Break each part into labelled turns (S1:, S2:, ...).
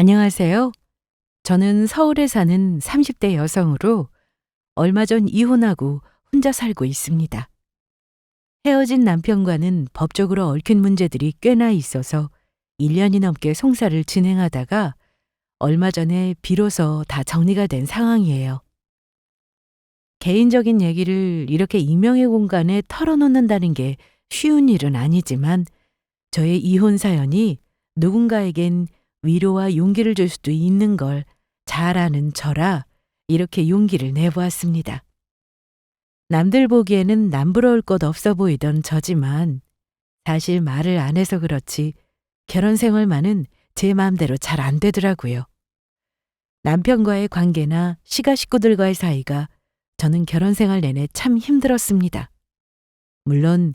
S1: 안녕하세요. 저는 서울에 사는 30대 여성으로 얼마 전 이혼하고 혼자 살고 있습니다. 헤어진 남편과는 법적으로 얽힌 문제들이 꽤나 있어서 1년이 넘게 송사를 진행하다가 얼마 전에 비로소 다 정리가 된 상황이에요. 개인적인 얘기를 이렇게 익명의 공간에 털어놓는다는 게 쉬운 일은 아니지만 저의 이혼 사연이 누군가에겐 위로와 용기를 줄 수도 있는 걸 잘 아는 저라 이렇게 용기를 내보았습니다. 남들 보기에는 남부러울 것 없어 보이던 저지만 사실 말을 안 해서 그렇지 결혼 생활만은 제 마음대로 잘 안 되더라고요. 남편과의 관계나 시가 식구들과의 사이가 저는 결혼 생활 내내 참 힘들었습니다. 물론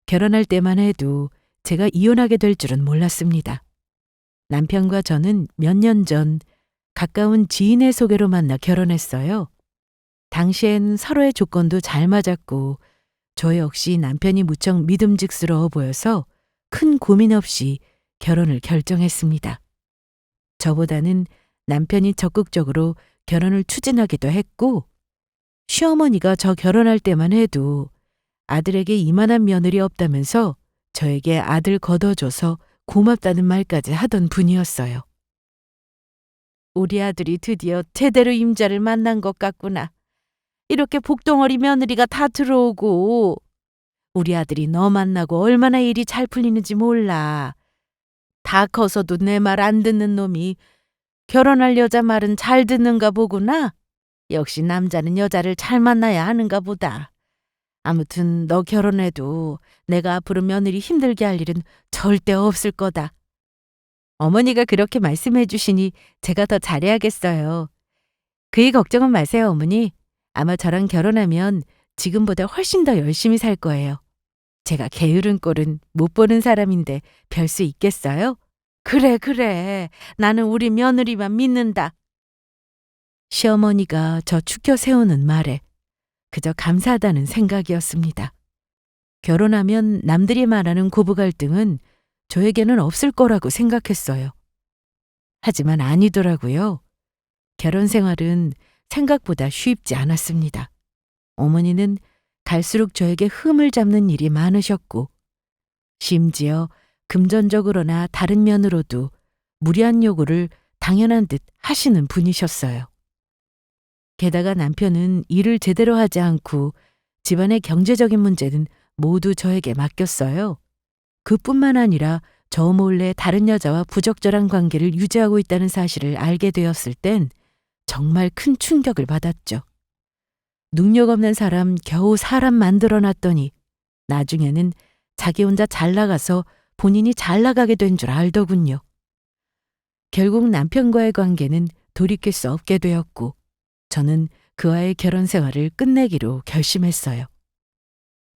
S1: 결혼할 때만 해도 제가 이혼하게 될 줄은 몰랐습니다. 남편과 저는 몇 년 전 가까운 지인의 소개로 만나 결혼했어요. 당시엔 서로의 조건도 잘 맞았고 저 역시 남편이 무척 믿음직스러워 보여서 큰 고민 없이 결혼을 결정했습니다. 저보다는 남편이 적극적으로 결혼을 추진하기도 했고 시어머니가 저 결혼할 때만 해도 아들에게 이만한 며느리 없다면서 저에게 아들 거둬줘서 고맙다는 말까지 하던 분이었어요. 우리 아들이 드디어 제대로 임자를 만난 것 같구나. 이렇게 복덩어리 며느리가 다 들어오고 우리 아들이 너 만나고 얼마나 일이 잘 풀리는지 몰라. 다 커서도 내 말 안 듣는 놈이 결혼할 여자 말은 잘 듣는가 보구나. 역시 남자는 여자를 잘 만나야 하는가 보다. 아무튼 너 결혼해도 내가 앞으로 며느리 힘들게 할 일은 절대 없을 거다. 어머니가 그렇게 말씀해 주시니 제가 더 잘해야겠어요. 그이 걱정은 마세요, 어머니. 아마 저랑 결혼하면 지금보다 훨씬 더 열심히 살 거예요. 제가 게으른 꼴은 못 보는 사람인데 별 수 있겠어요? 그래, 그래. 나는 우리 며느리만 믿는다. 시어머니가 저 축혀 세우는 말에 그저 감사하다는 생각이었습니다. 결혼하면 남들이 말하는 고부 갈등은 저에게는 없을 거라고 생각했어요. 하지만 아니더라고요. 결혼 생활은 생각보다 쉽지 않았습니다. 어머니는 갈수록 저에게 흠을 잡는 일이 많으셨고, 심지어 금전적으로나 다른 면으로도 무리한 요구를 당연한 듯 하시는 분이셨어요. 게다가 남편은 일을 제대로 하지 않고 집안의 경제적인 문제는 모두 저에게 맡겼어요. 그뿐만 아니라 저 몰래 다른 여자와 부적절한 관계를 유지하고 있다는 사실을 알게 되었을 땐 정말 큰 충격을 받았죠. 능력 없는 사람 겨우 사람 만들어 놨더니 나중에는 자기 혼자 잘 나가서 본인이 잘 나가게 된 줄 알더군요. 결국 남편과의 관계는 돌이킬 수 없게 되었고 저는 그와의 결혼 생활을 끝내기로 결심했어요.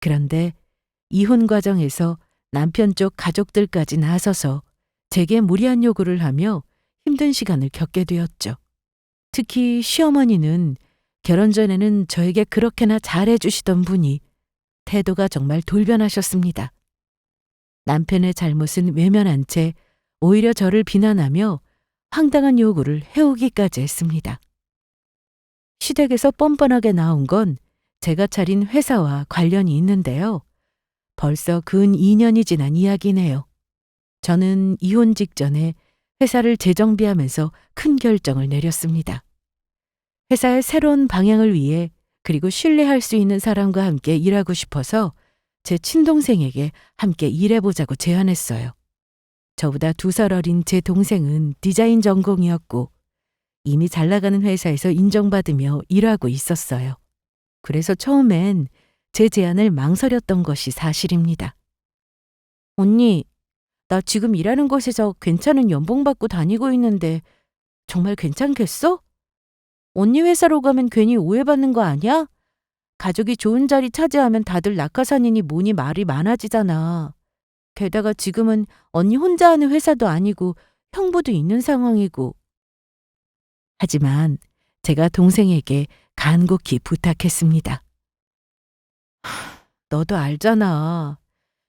S1: 그런데 이혼 과정에서 남편 쪽 가족들까지 나서서 제게 무리한 요구를 하며 힘든 시간을 겪게 되었죠. 특히 시어머니는 결혼 전에는 저에게 그렇게나 잘해주시던 분이 태도가 정말 돌변하셨습니다. 남편의 잘못은 외면한 채 오히려 저를 비난하며 황당한 요구를 해오기까지 했습니다. 시댁에서 뻔뻔하게 나온 건 제가 차린 회사와 관련이 있는데요. 벌써 근 2년이 지난 이야기네요. 저는 이혼 직전에 회사를 재정비하면서 큰 결정을 내렸습니다. 회사의 새로운 방향을 위해 그리고 신뢰할 수 있는 사람과 함께 일하고 싶어서 제 친동생에게 함께 일해보자고 제안했어요. 저보다 2살 어린 제 동생은 디자인 전공이었고 이미 잘 나가는 회사에서 인정받으며 일하고 있었어요. 그래서 처음엔 제 제안을 망설였던 것이 사실입니다. 언니, 나 지금 일하는 곳에서 괜찮은 연봉 받고 다니고 있는데 정말 괜찮겠어? 언니 회사로 가면 괜히 오해받는 거 아니야? 가족이 좋은 자리 차지하면 다들 낙하산이니 뭐니 말이 많아지잖아. 게다가 지금은 언니 혼자 하는 회사도 아니고 형부도 있는 상황이고. 하지만 제가 동생에게 간곡히 부탁했습니다. 너도 알잖아.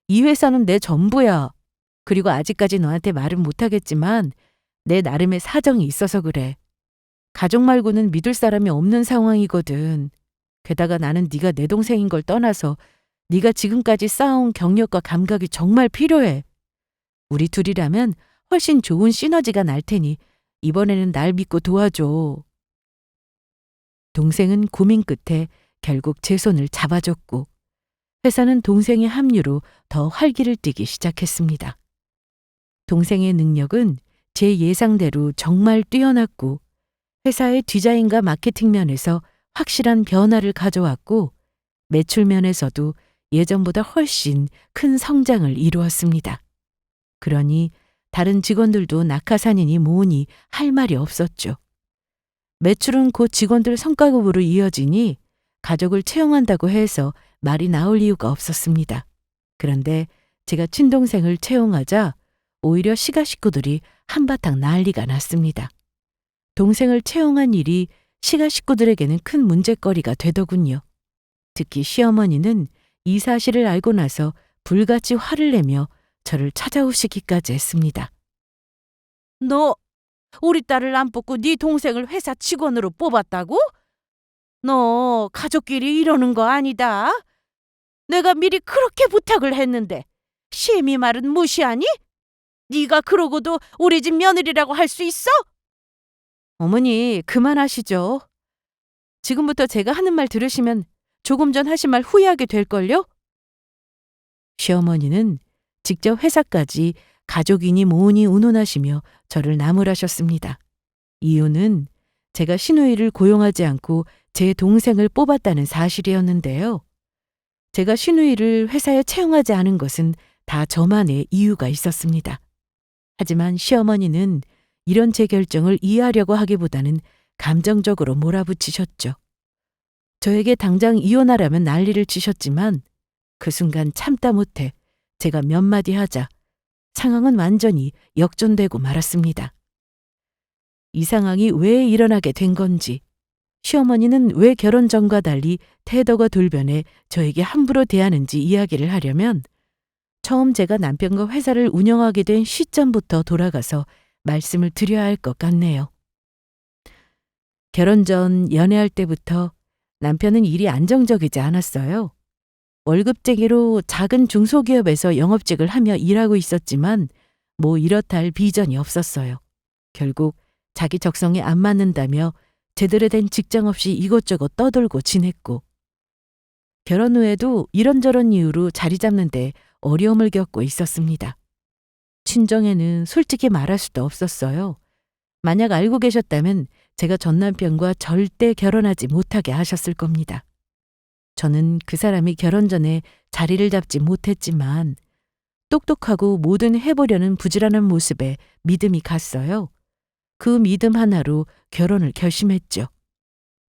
S1: 이 회사는 내 전부야. 그리고 아직까지 너한테 말은 못하겠지만 내 나름의 사정이 있어서 그래. 가족 말고는 믿을 사람이 없는 상황이거든. 게다가 나는 네가 내 동생인 걸 떠나서 네가 지금까지 쌓아온 경력과 감각이 정말 필요해. 우리 둘이라면 훨씬 좋은 시너지가 날 테니 이번에는 날 믿고 도와줘. 동생은 고민 끝에 결국 제 손을 잡아줬고 회사는 동생의 합류로 더 활기를 띠기 시작했습니다. 동생의 능력은 제 예상대로 정말 뛰어났고 회사의 디자인과 마케팅 면에서 확실한 변화를 가져왔고 매출 면에서도 예전보다 훨씬 큰 성장을 이루었습니다. 그러니 다른 직원들도 낙하산이니 뭐니 할 말이 없었죠. 매출은 곧 직원들 성과급으로 이어지니 가족을 채용한다고 해서 말이 나올 이유가 없었습니다. 그런데 제가 친동생을 채용하자 오히려 시가 식구들이 한바탕 난리가 났습니다. 동생을 채용한 일이 시가 식구들에게는 큰 문제거리가 되더군요. 특히 시어머니는 이 사실을 알고 나서 불같이 화를 내며 저를 찾아오시기까지 했습니다. 너 우리 딸을 안 뽑고 네 동생을 회사 직원으로 뽑았다고? 너 가족끼리 이러는 거 아니다. 내가 미리 그렇게 부탁을 했는데 시엠이 말은 무시하니? 네가 그러고도 우리 집 며느리라고 할 수 있어? 어머니 그만하시죠. 지금부터 제가 하는 말 들으시면 조금 전 하신 말 후회하게 될걸요? 시어머니는 직접 회사까지 가족이니 뭐니 운운하시며 저를 나무라셨습니다. 이유는 제가 시누이를 고용하지 않고 제 동생을 뽑았다는 사실이었는데요. 제가 시누이를 회사에 채용하지 않은 것은 다 저만의 이유가 있었습니다. 하지만 시어머니는 이런 제 결정을 이해하려고 하기보다는 감정적으로 몰아붙이셨죠. 저에게 당장 이혼하라면 난리를 치셨지만 그 순간 참다 못해 제가 몇 마디 하자 상황은 완전히 역전되고 말았습니다. 이 상황이 왜 일어나게 된 건지, 시어머니는 왜 결혼 전과 달리 태도가 돌변해 저에게 함부로 대하는지 이야기를 하려면 처음 제가 남편과 회사를 운영하게 된 시점부터 돌아가서 말씀을 드려야 할 것 같네요. 결혼 전 연애할 때부터 남편은 일이 안정적이지 않았어요. 월급쟁이로 작은 중소기업에서 영업직을 하며 일하고 있었지만 뭐 이렇다 할 비전이 없었어요. 결국 자기 적성에 안 맞는다며 제대로 된 직장 없이 이곳저곳 떠돌고 지냈고 결혼 후에도 이런저런 이유로 자리 잡는 데 어려움을 겪고 있었습니다. 친정에는 솔직히 말할 수도 없었어요. 만약 알고 계셨다면 제가 전 남편과 절대 결혼하지 못하게 하셨을 겁니다. 저는 그 사람이 결혼 전에 자리를 잡지 못했지만 똑똑하고 뭐든 해보려는 부지런한 모습에 믿음이 갔어요. 그 믿음 하나로 결혼을 결심했죠.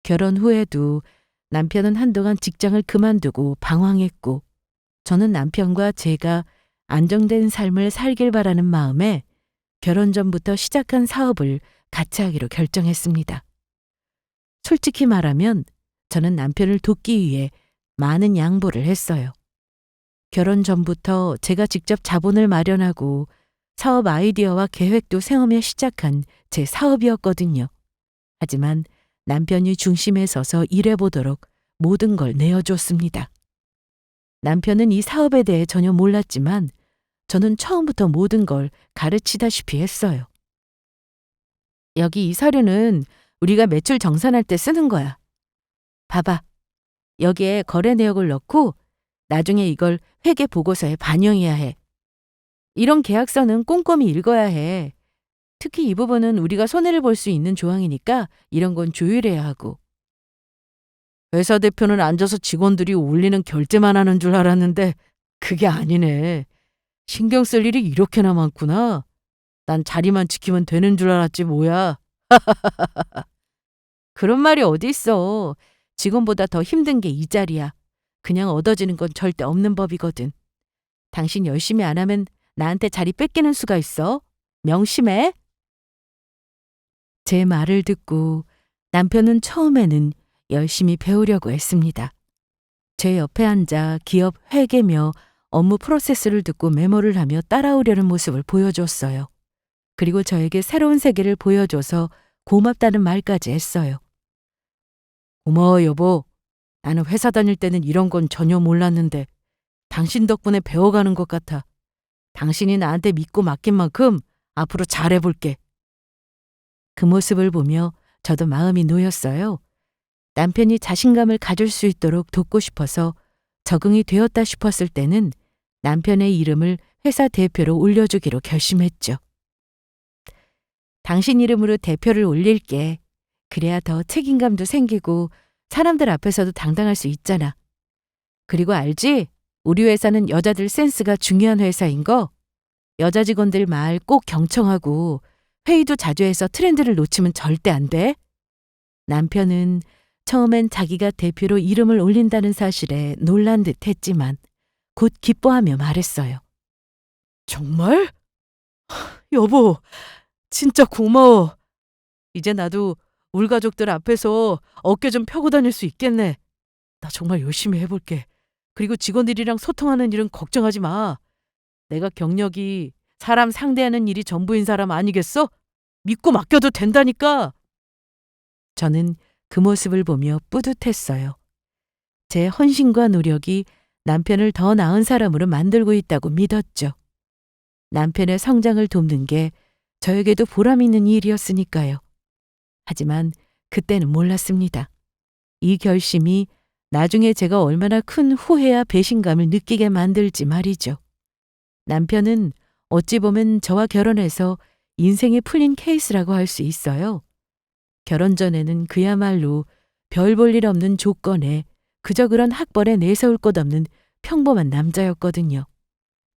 S1: 결혼 후에도 남편은 한동안 직장을 그만두고 방황했고 저는 남편과 제가 안정된 삶을 살길 바라는 마음에 결혼 전부터 시작한 사업을 같이 하기로 결정했습니다. 솔직히 말하면 저는 남편을 돕기 위해 많은 양보를 했어요. 결혼 전부터 제가 직접 자본을 마련하고 사업 아이디어와 계획도 세우며 시작한 제 사업이었거든요. 하지만 남편이 중심에 서서 일해보도록 모든 걸 내어줬습니다. 남편은 이 사업에 대해 전혀 몰랐지만 저는 처음부터 모든 걸 가르치다시피 했어요. 여기 이 서류는 우리가 매출 정산할 때 쓰는 거야. 봐봐. 여기에 거래 내역을 넣고 나중에 이걸 회계 보고서에 반영해야 해. 이런 계약서는 꼼꼼히 읽어야 해. 특히 이 부분은 우리가 손해를 볼 수 있는 조항이니까 이런 건 조율해야 하고. 회사 대표는 앉아서 직원들이 올리는 결제만 하는 줄 알았는데 그게 아니네. 신경 쓸 일이 이렇게나 많구나. 난 자리만 지키면 되는 줄 알았지 뭐야. 그런 말이 어디 있어. 직원보다 더 힘든 게 이 자리야. 그냥 얻어지는 건 절대 없는 법이거든. 당신 열심히 안 하면 나한테 자리 뺏기는 수가 있어. 명심해. 제 말을 듣고 남편은 처음에는 열심히 배우려고 했습니다. 제 옆에 앉아 기업 회계며 업무 프로세스를 듣고 메모를 하며 따라오려는 모습을 보여줬어요. 그리고 저에게 새로운 세계를 보여줘서 고맙다는 말까지 했어요. 고마워, 여보. 나는 회사 다닐 때는 이런 건 전혀 몰랐는데 당신 덕분에 배워가는 것 같아. 당신이 나한테 믿고 맡긴 만큼 앞으로 잘해볼게. 그 모습을 보며 저도 마음이 놓였어요. 남편이 자신감을 가질 수 있도록 돕고 싶어서 적응이 되었다 싶었을 때는 남편의 이름을 회사 대표로 올려주기로 결심했죠. 당신 이름으로 대표를 올릴게. 그래야 더 책임감도 생기고 사람들 앞에서도 당당할 수 있잖아. 그리고 알지? 우리 회사는 여자들 센스가 중요한 회사인 거. 여자 직원들 말 꼭 경청하고 회의도 자주 해서 트렌드를 놓치면 절대 안 돼. 남편은 처음엔 자기가 대표로 이름을 올린다는 사실에 놀란 듯 했지만 곧 기뻐하며 말했어요. 정말? 여보, 진짜 고마워. 이제 나도 우리 가족들 앞에서 어깨 좀 펴고 다닐 수 있겠네. 나 정말 열심히 해볼게. 그리고 직원들이랑 소통하는 일은 걱정하지 마. 내가 경력이 사람 상대하는 일이 전부인 사람 아니겠어? 믿고 맡겨도 된다니까. 저는 그 모습을 보며 뿌듯했어요. 제 헌신과 노력이 남편을 더 나은 사람으로 만들고 있다고 믿었죠. 남편의 성장을 돕는 게 저에게도 보람 있는 일이었으니까요. 하지만 그때는 몰랐습니다. 이 결심이 나중에 제가 얼마나 큰 후회와 배신감을 느끼게 만들지 말이죠. 남편은 어찌 보면 저와 결혼해서 인생이 풀린 케이스라고 할 수 있어요. 결혼 전에는 그야말로 별 볼 일 없는 조건에 그저 그런 학벌에 내세울 것 없는 평범한 남자였거든요.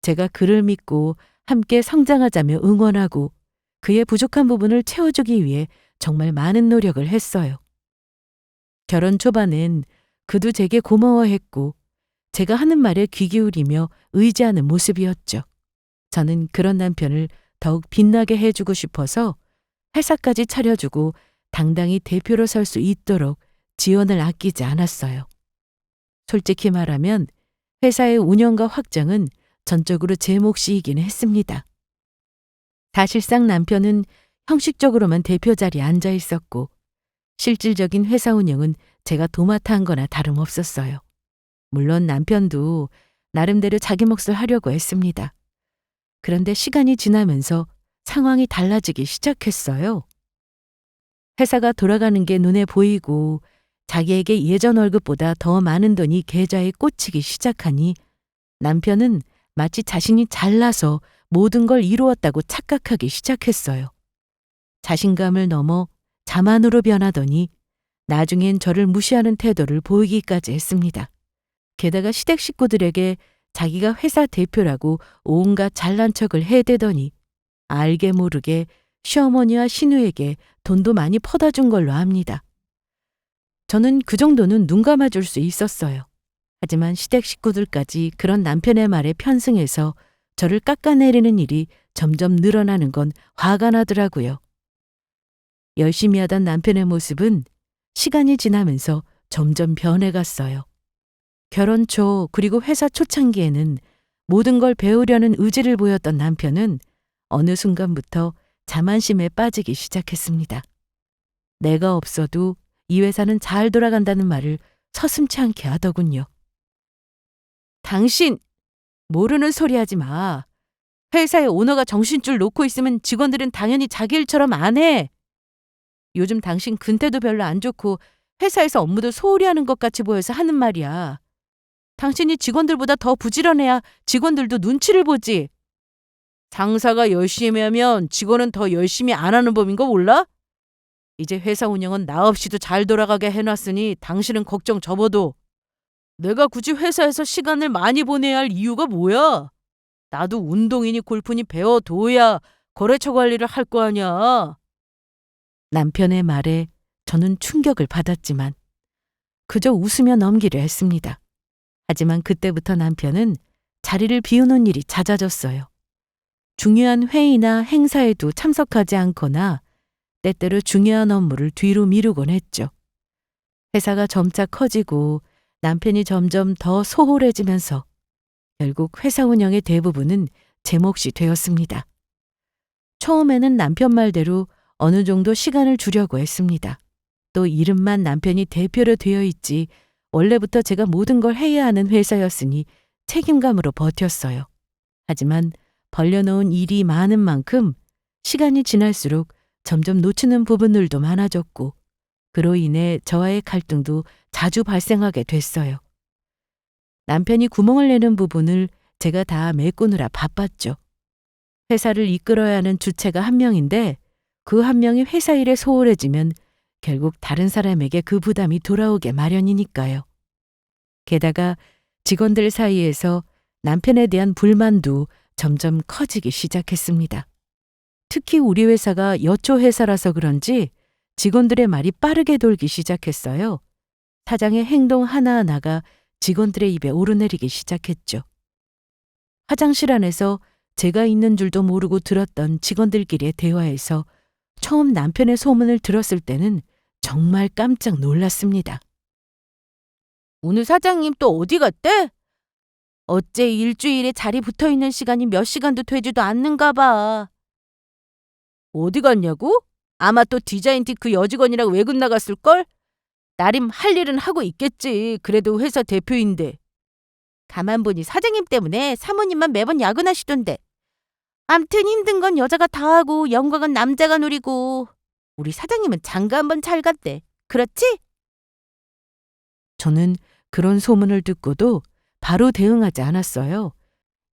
S1: 제가 그를 믿고 함께 성장하자며 응원하고 그의 부족한 부분을 채워주기 위해 정말 많은 노력을 했어요. 결혼 초반엔 그도 제게 고마워했고 제가 하는 말에 귀 기울이며 의지하는 모습이었죠. 저는 그런 남편을 더욱 빛나게 해주고 싶어서 회사까지 차려주고 당당히 대표로 설 수 있도록 지원을 아끼지 않았어요. 솔직히 말하면 회사의 운영과 확장은 전적으로 제 몫이긴 했습니다. 사실상 남편은 형식적으로만 대표 자리에 앉아 있었고 실질적인 회사 운영은 제가 도맡아 한 거나 다름없었어요. 물론 남편도 나름대로 자기 몫을 하려고 했습니다. 그런데 시간이 지나면서 상황이 달라지기 시작했어요. 회사가 돌아가는 게 눈에 보이고 자기에게 예전 월급보다 더 많은 돈이 계좌에 꽂히기 시작하니 남편은 마치 자신이 잘나서 모든 걸 이루었다고 착각하기 시작했어요. 자신감을 넘어 자만으로 변하더니 나중엔 저를 무시하는 태도를 보이기까지 했습니다. 게다가 시댁 식구들에게 자기가 회사 대표라고 온갖 잘난 척을 해대더니 알게 모르게 시어머니와 시누에게 돈도 많이 퍼다 준 걸로 압니다. 저는 그 정도는 눈 감아줄 수 있었어요. 하지만 시댁 식구들까지 그런 남편의 말에 편승해서 저를 깎아내리는 일이 점점 늘어나는 건 화가 나더라고요. 열심히 하던 남편의 모습은 시간이 지나면서 점점 변해갔어요. 결혼 초 그리고 회사 초창기에는 모든 걸 배우려는 의지를 보였던 남편은 어느 순간부터 자만심에 빠지기 시작했습니다. 내가 없어도 이 회사는 잘 돌아간다는 말을 서슴지 않게 하더군요. 당신 모르는 소리 하지 마. 회사의 오너가 정신줄 놓고 있으면 직원들은 당연히 자기 일처럼 안 해. 요즘 당신 근태도 별로 안 좋고 회사에서 업무도 소홀히 하는 것 같이 보여서 하는 말이야. 당신이 직원들보다 더 부지런해야 직원들도 눈치를 보지. 상사가 열심히 하면 직원은 더 열심히 안 하는 법인 거 몰라? 이제 회사 운영은 나 없이도 잘 돌아가게 해놨으니 당신은 걱정 접어도. 내가 굳이 회사에서 시간을 많이 보내야 할 이유가 뭐야? 나도 운동이니 골프니 배워둬야 거래처 관리를 할 거 아니야. 남편의 말에 저는 충격을 받았지만 그저 웃으며 넘기려 했습니다. 하지만 그때부터 남편은 자리를 비우는 일이 잦아졌어요. 중요한 회의나 행사에도 참석하지 않거나 때때로 중요한 업무를 뒤로 미루곤 했죠. 회사가 점차 커지고 남편이 점점 더 소홀해지면서 결국 회사 운영의 대부분은 제 몫이 되었습니다. 처음에는 남편 말대로 어느 정도 시간을 주려고 했습니다. 또 이름만 남편이 대표로 되어 있지 원래부터 제가 모든 걸 해야 하는 회사였으니 책임감으로 버텼어요. 하지만 벌려놓은 일이 많은 만큼 시간이 지날수록 점점 놓치는 부분들도 많아졌고 그로 인해 저와의 갈등도 자주 발생하게 됐어요. 남편이 구멍을 내는 부분을 제가 다 메꾸느라 바빴죠. 회사를 이끌어야 하는 주체가 한 명인데 그 한 명이 회사 일에 소홀해지면 결국 다른 사람에게 그 부담이 돌아오게 마련이니까요. 게다가 직원들 사이에서 남편에 대한 불만도 점점 커지기 시작했습니다. 특히 우리 회사가 여초 회사라서 그런지 직원들의 말이 빠르게 돌기 시작했어요. 사장의 행동 하나하나가 직원들의 입에 오르내리기 시작했죠. 화장실 안에서 제가 있는 줄도 모르고 들었던 직원들끼리의 대화에서 처음 남편의 소문을 들었을 때는 정말 깜짝 놀랐습니다. 오늘 사장님 또 어디 갔대? 어째 일주일에 자리 붙어있는 시간이 몇 시간도 되지도 않는가 봐. 어디 갔냐고? 아마 또 디자인팀 그 여직원이랑 외근 나갔을걸? 나름 할 일은 하고 있겠지. 그래도 회사 대표인데. 가만 보니 사장님 때문에 사모님만 매번 야근하시던데. 암튼 힘든 건 여자가 다 하고 영광은 남자가 누리고. 우리 사장님은 장가 한번 잘 갔대. 그렇지? 저는 그런 소문을 듣고도 바로 대응하지 않았어요.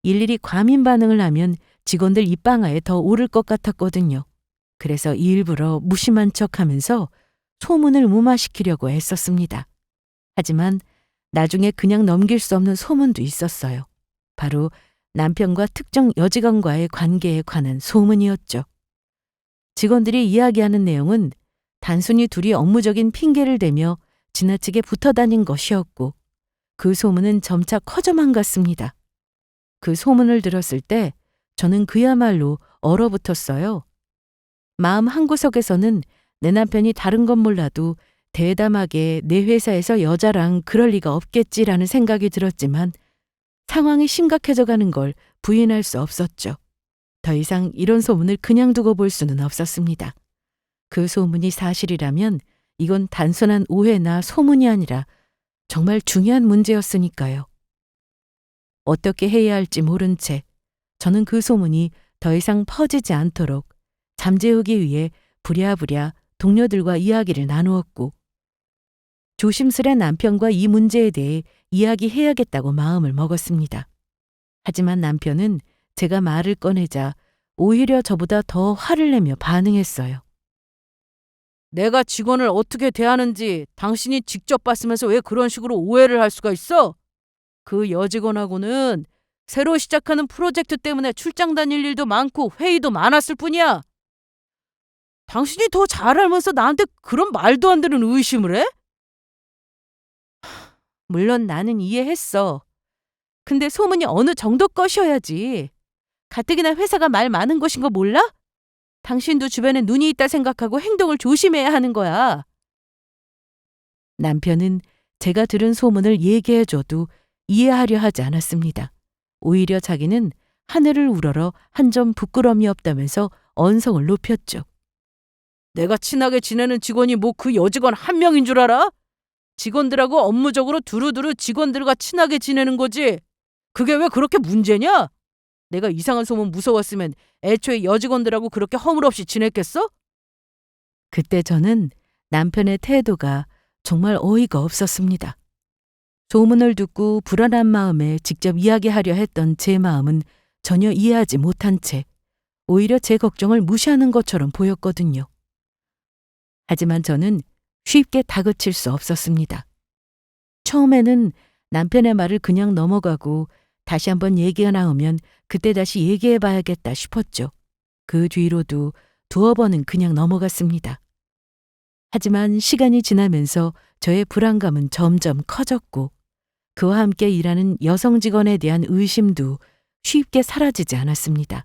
S1: 일일이 과민 반응을 하면 직원들 입방아에 더 오를 것 같았거든요. 그래서 일부러 무심한 척하면서 소문을 무마시키려고 애썼습니다. 하지만 나중에 그냥 넘길 수 없는 소문도 있었어요. 바로 남편과 특정 여직원과의 관계에 관한 소문이었죠. 직원들이 이야기하는 내용은 단순히 둘이 업무적인 핑계를 대며 지나치게 붙어 다닌 것이었고 그 소문은 점차 커져만 갔습니다. 그 소문을 들었을 때 저는 그야말로 얼어붙었어요. 마음 한구석에서는 내 남편이 다른 건 몰라도 대담하게 내 회사에서 여자랑 그럴 리가 없겠지라는 생각이 들었지만 상황이 심각해져 가는 걸 부인할 수 없었죠. 더 이상 이런 소문을 그냥 두고 볼 수는 없었습니다. 그 소문이 사실이라면 이건 단순한 오해나 소문이 아니라 정말 중요한 문제였으니까요. 어떻게 해야 할지 모른 채 저는 그 소문이 더 이상 퍼지지 않도록 잠재우기 위해 부랴부랴 동료들과 이야기를 나누었고 조심스레 남편과 이 문제에 대해 이야기해야겠다고 마음을 먹었습니다. 하지만 남편은 제가 말을 꺼내자 오히려 저보다 더 화를 내며 반응했어요. 내가 직원을 어떻게 대하는지 당신이 직접 봤으면서 왜 그런 식으로 오해를 할 수가 있어? 그 여직원하고는 새로 시작하는 프로젝트 때문에 출장 다닐 일도 많고 회의도 많았을 뿐이야. 당신이 더 잘 알면서 나한테 그런 말도 안 되는 의심을 해? 물론 나는 이해했어. 근데 소문이 어느 정도 것이어야지. 가뜩이나 회사가 말 많은 곳인 거 몰라? 당신도 주변에 눈이 있다 생각하고 행동을 조심해야 하는 거야. 남편은 제가 들은 소문을 얘기해줘도 이해하려 하지 않았습니다. 오히려 자기는 하늘을 우러러 한 점 부끄러움이 없다면서 언성을 높였죠. 내가 친하게 지내는 직원이 뭐 그 여직원 한 명인 줄 알아? 직원들하고 업무적으로 두루두루 직원들과 친하게 지내는 거지. 그게 왜 그렇게 문제냐? 내가 이상한 소문 무서웠으면 애초에 여직원들하고 그렇게 허물없이 지냈겠어? 그때 저는 남편의 태도가 정말 어이가 없었습니다. 소문을 듣고 불안한 마음에 직접 이야기하려 했던 제 마음은 전혀 이해하지 못한 채 오히려 제 걱정을 무시하는 것처럼 보였거든요. 하지만 저는 쉽게 다그칠 수 없었습니다. 처음에는 남편의 말을 그냥 넘어가고 다시 한번 얘기가 나오면 그때 다시 얘기해봐야겠다 싶었죠. 그 뒤로도 두어 번은 그냥 넘어갔습니다. 하지만 시간이 지나면서 저의 불안감은 점점 커졌고 그와 함께 일하는 여성 직원에 대한 의심도 쉽게 사라지지 않았습니다.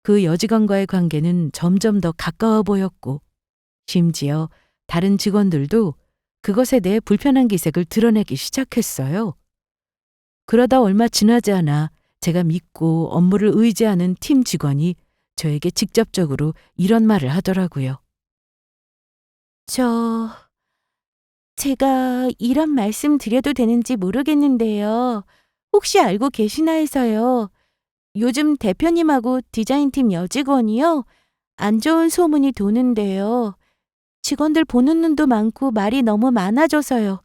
S1: 그 여직원과의 관계는 점점 더 가까워 보였고 심지어 다른 직원들도 그것에 대해 불편한 기색을 드러내기 시작했어요. 그러다 얼마 지나지 않아 제가 믿고 업무를 의지하는 팀 직원이 저에게 직접적으로 이런 말을 하더라고요. 제가 이런 말씀 드려도 되는지 모르겠는데요. 혹시 알고 계시나 해서요. 요즘 대표님하고 디자인팀 여직원이요. 안 좋은 소문이 도는데요. 직원들 보는 눈도 많고 말이 너무 많아져서요.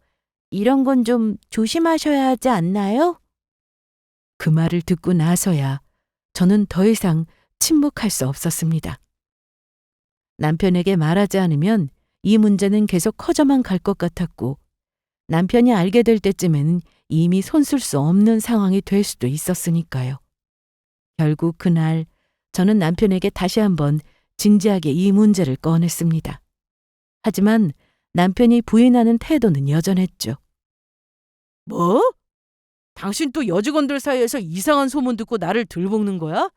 S1: 이런 건 좀 조심하셔야 하지 않나요? 그 말을 듣고 나서야 저는 더 이상 침묵할 수 없었습니다. 남편에게 말하지 않으면 이 문제는 계속 커져만 갈 것 같았고 남편이 알게 될 때쯤에는 이미 손쓸 수 없는 상황이 될 수도 있었으니까요. 결국 그날 저는 남편에게 다시 한번 진지하게 이 문제를 꺼냈습니다. 하지만 남편이 부인하는 태도는 여전했죠. 뭐? 당신 또 여직원들 사이에서 이상한 소문 듣고 나를 들볶는 거야?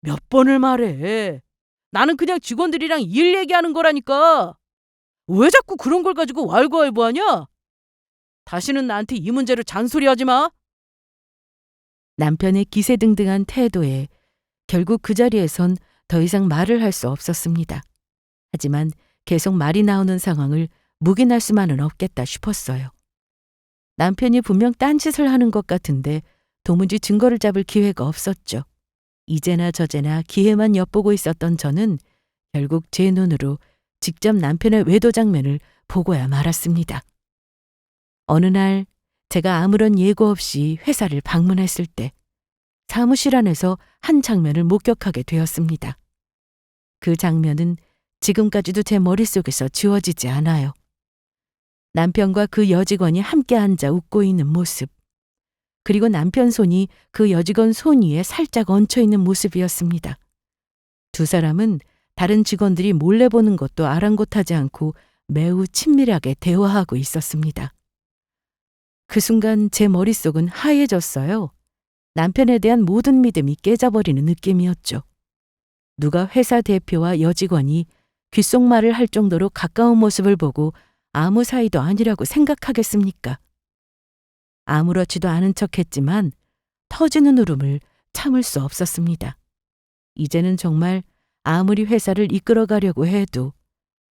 S1: 몇 번을 말해. 나는 그냥 직원들이랑 일 얘기하는 거라니까. 왜 자꾸 그런 걸 가지고 왈가왈부하냐? 다시는 나한테 이 문제로 잔소리하지 마. 남편의 기세등등한 태도에 결국 그 자리에선 더 이상 말을 할 수 없었습니다. 하지만 계속 말이 나오는 상황을 묵인할 수만은 없겠다 싶었어요. 남편이 분명 딴짓을 하는 것 같은데 도무지 증거를 잡을 기회가 없었죠. 이제나 저제나 기회만 엿보고 있었던 저는 결국 제 눈으로 직접 남편의 외도 장면을 보고야 말았습니다. 어느 날 제가 아무런 예고 없이 회사를 방문했을 때 사무실 안에서 한 장면을 목격하게 되었습니다. 그 장면은 지금까지도 제 머릿속에서 지워지지 않아요. 남편과 그 여직원이 함께 앉아 웃고 있는 모습, 그리고 남편 손이 그 여직원 손 위에 살짝 얹혀 있는 모습이었습니다. 두 사람은 다른 직원들이 몰래 보는 것도 아랑곳하지 않고 매우 친밀하게 대화하고 있었습니다. 그 순간 제 머릿속은 하얘졌어요. 남편에 대한 모든 믿음이 깨져버리는 느낌이었죠. 누가 회사 대표와 여직원이 귓속말을 할 정도로 가까운 모습을 보고 아무 사이도 아니라고 생각하겠습니까? 아무렇지도 않은 척했지만 터지는 울음을 참을 수 없었습니다. 이제는 정말 아무리 회사를 이끌어가려고 해도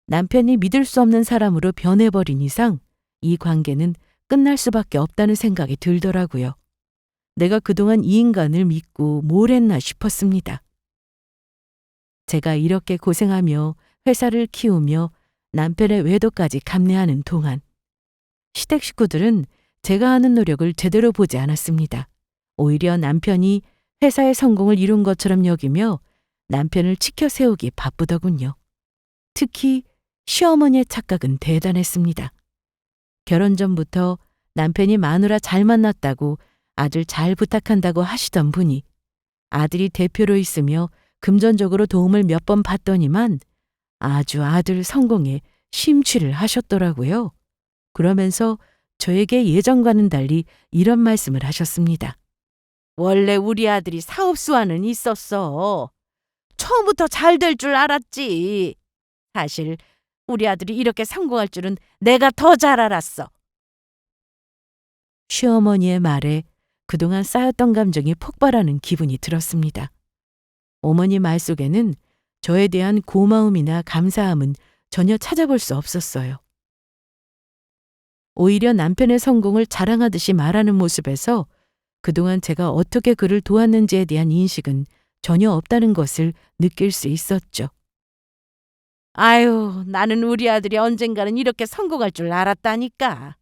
S1: 남편이 믿을 수 없는 사람으로 변해버린 이상 이 관계는 끝날 수밖에 없다는 생각이 들더라고요. 내가 그동안 이 인간을 믿고 뭘 했나 싶었습니다. 제가 이렇게 고생하며 회사를 키우며 남편의 외도까지 감내하는 동안 시댁 식구들은 제가 하는 노력을 제대로 보지 않았습니다. 오히려 남편이 회사의 성공을 이룬 것처럼 여기며 남편을 치켜 세우기 바쁘더군요. 특히 시어머니의 착각은 대단했습니다. 결혼 전부터 남편이 마누라 잘 만났다고 아들 잘 부탁한다고 하시던 분이 아들이 대표로 있으며 금전적으로 도움을 몇 번 받더니만 아주 아들 성공에 심취를 하셨더라고요. 그러면서 저에게 예전과는 달리 이런 말씀을 하셨습니다. 원래 우리 아들이 사업수완은 있었어. 처음부터 잘 될 줄 알았지. 사실 우리 아들이 이렇게 성공할 줄은 내가 더 잘 알았어. 시어머니의 말에 그동안 쌓였던 감정이 폭발하는 기분이 들었습니다. 어머니 말 속에는 저에 대한 고마움이나 감사함은 전혀 찾아볼 수 없었어요. 오히려 남편의 성공을 자랑하듯이 말하는 모습에서 그동안 제가 어떻게 그를 도왔는지에 대한 인식은 전혀 없다는 것을 느낄 수 있었죠. 아유, 나는 우리 아들이 언젠가는 이렇게 성공할 줄 알았다니까.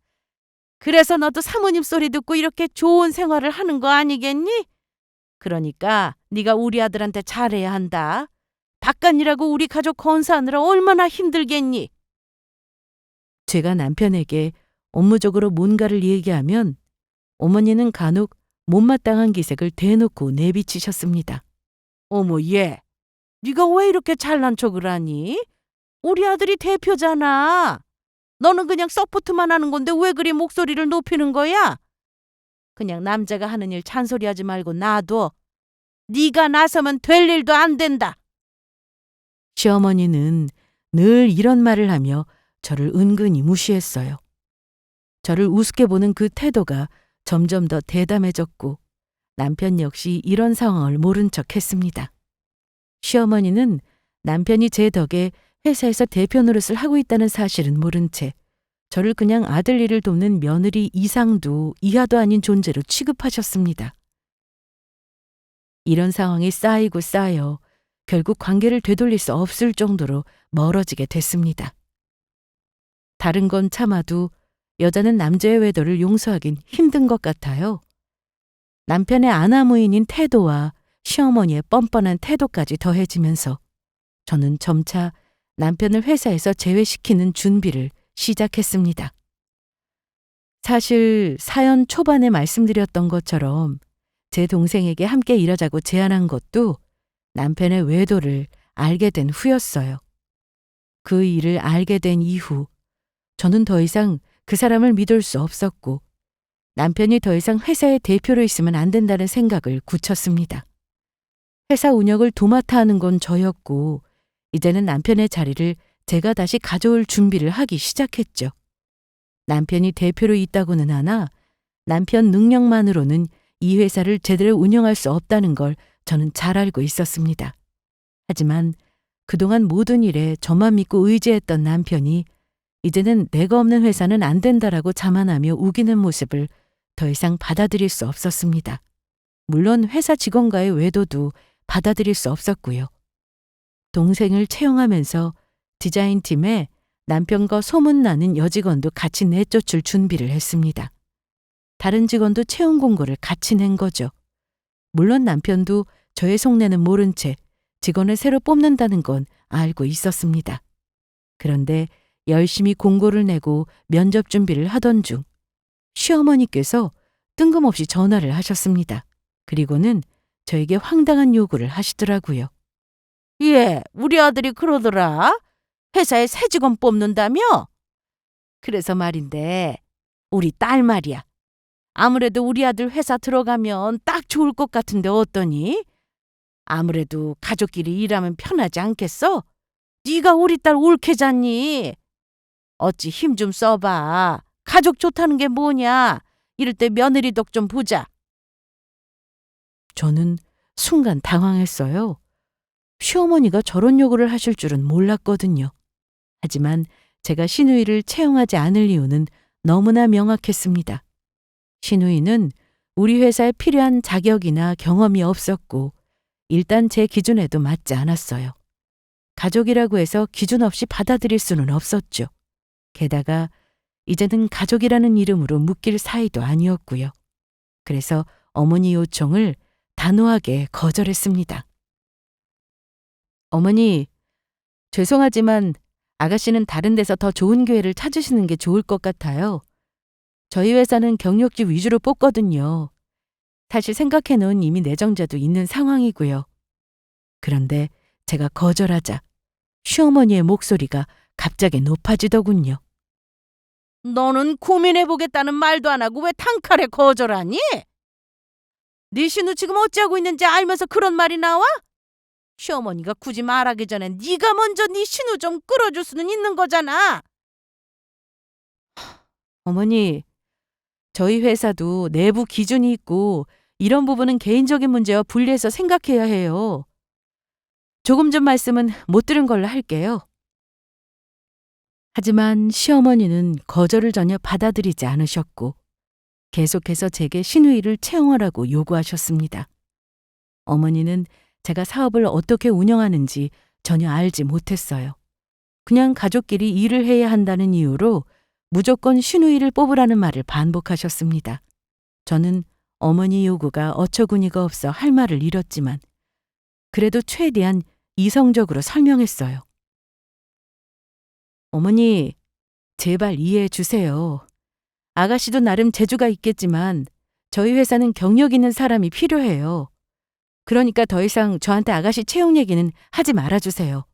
S1: 그래서 너도 사모님 소리 듣고 이렇게 좋은 생활을 하는 거 아니겠니? 그러니까 네가 우리 아들한테 잘해야 한다. 바깥일하고 우리 가족 건사하느라 얼마나 힘들겠니? 제가 남편에게 업무적으로 뭔가를 얘기하면 어머니는 간혹 못마땅한 기색을 대놓고 내비치셨습니다. 어머 얘, 네가 왜 이렇게 잘난 척을 하니? 우리 아들이 대표잖아. 너는 그냥 서포트만 하는 건데 왜 그리 목소리를 높이는 거야? 그냥 남자가 하는 일 잔소리하지 말고 놔둬. 네가 나서면 될 일도 안 된다. 시어머니는 늘 이런 말을 하며 저를 은근히 무시했어요. 저를 우습게 보는 그 태도가 점점 더 대담해졌고 남편 역시 이런 상황을 모른 척 했습니다. 시어머니는 남편이 제 덕에 회사에서 대표 노릇을 하고 있다는 사실은 모른 채 저를 그냥 아들 일을 돕는 며느리 이상도 이하도 아닌 존재로 취급하셨습니다. 이런 상황이 쌓이고 쌓여 결국 관계를 되돌릴 수 없을 정도로 멀어지게 됐습니다. 다른 건 참아도 여자는 남자의 외도를 용서하긴 힘든 것 같아요. 남편의 아나무인인 태도와 시어머니의 뻔뻔한 태도까지 더해지면서 저는 점차 남편을 회사에서 제외시키는 준비를 시작했습니다. 사실 사연 초반에 말씀드렸던 것처럼 제 동생에게 함께 일하자고 제안한 것도 남편의 외도를 알게 된 후였어요. 그 일을 알게 된 이후 저는 더 이상 그 사람을 믿을 수 없었고 남편이 더 이상 회사의 대표로 있으면 안 된다는 생각을 굳혔습니다. 회사 운영을 도맡아 하는 건 저였고 이제는 남편의 자리를 제가 다시 가져올 준비를 하기 시작했죠. 남편이 대표로 있다고는 하나 남편 능력만으로는 이 회사를 제대로 운영할 수 없다는 걸 저는 잘 알고 있었습니다. 하지만 그동안 모든 일에 저만 믿고 의지했던 남편이 이제는 내가 없는 회사는 안 된다라고 자만하며 우기는 모습을 더 이상 받아들일 수 없었습니다. 물론 회사 직원과의 외도도 받아들일 수 없었고요. 동생을 채용하면서 디자인팀에 남편과 소문나는 여직원도 같이 내쫓을 준비를 했습니다. 다른 직원도 채용 공고를 같이 낸 거죠. 물론 남편도 저의 속내는 모른 채 직원을 새로 뽑는다는 건 알고 있었습니다. 그런데 열심히 공고를 내고 면접 준비를 하던 중 시어머니께서 뜬금없이 전화를 하셨습니다. 그리고는 저에게 황당한 요구를 하시더라고요. 예, 우리 아들이 그러더라. 회사에 새 직원 뽑는다며? 그래서 말인데 우리 딸 말이야. 아무래도 우리 아들 회사 들어가면 딱 좋을 것 같은데 어떠니? 아무래도 가족끼리 일하면 편하지 않겠어? 네가 우리 딸 옳게 잤니? 어찌 힘 좀 써봐. 가족 좋다는 게 뭐냐? 이럴 때 며느리 덕 좀 보자. 저는 순간 당황했어요. 시어머니가 저런 요구를 하실 줄은 몰랐거든요. 하지만 제가 신우이를 채용하지 않을 이유는 너무나 명확했습니다. 신우이는 우리 회사에 필요한 자격이나 경험이 없었고 일단 제 기준에도 맞지 않았어요. 가족이라고 해서 기준 없이 받아들일 수는 없었죠. 게다가 이제는 가족이라는 이름으로 묶일 사이도 아니었고요. 그래서 어머니 요청을 단호하게 거절했습니다. 어머니, 죄송하지만 아가씨는 다른 데서 더 좋은 기회를 찾으시는 게 좋을 것 같아요. 저희 회사는 경력직 위주로 뽑거든요. 사실 생각해놓은 이미 내정자도 있는 상황이고요. 그런데 제가 거절하자 시어머니의 목소리가 갑자기 높아지더군요. 너는 고민해보겠다는 말도 안 하고 왜 단칼에 거절하니? 네 신우 지금 어찌하고 있는지 알면서 그런 말이 나와? 시어머니가 굳이 말하기 전에 네가 먼저 네 신우 좀 끌어줄 수는 있는 거잖아. 어머니, 저희 회사도 내부 기준이 있고 이런 부분은 개인적인 문제와 분리해서 생각해야 해요. 조금 전 말씀은 못 들은 걸로 할게요. 하지만 시어머니는 거절을 전혀 받아들이지 않으셨고 계속해서 제게 신우이를 채용하라고 요구하셨습니다. 어머니는 제가 사업을 어떻게 운영하는지 전혀 알지 못했어요. 그냥 가족끼리 일을 해야 한다는 이유로 무조건 신우이를 뽑으라는 말을 반복하셨습니다. 저는 어머니 요구가 어처구니가 없어 할 말을 잃었지만 그래도 최대한 이성적으로 설명했어요. 어머니, 제발 이해해 주세요. 아가씨도 나름 재주가 있겠지만 저희 회사는 경력 있는 사람이 필요해요. 그러니까 더 이상 저한테 아가씨 채용 얘기는 하지 말아주세요.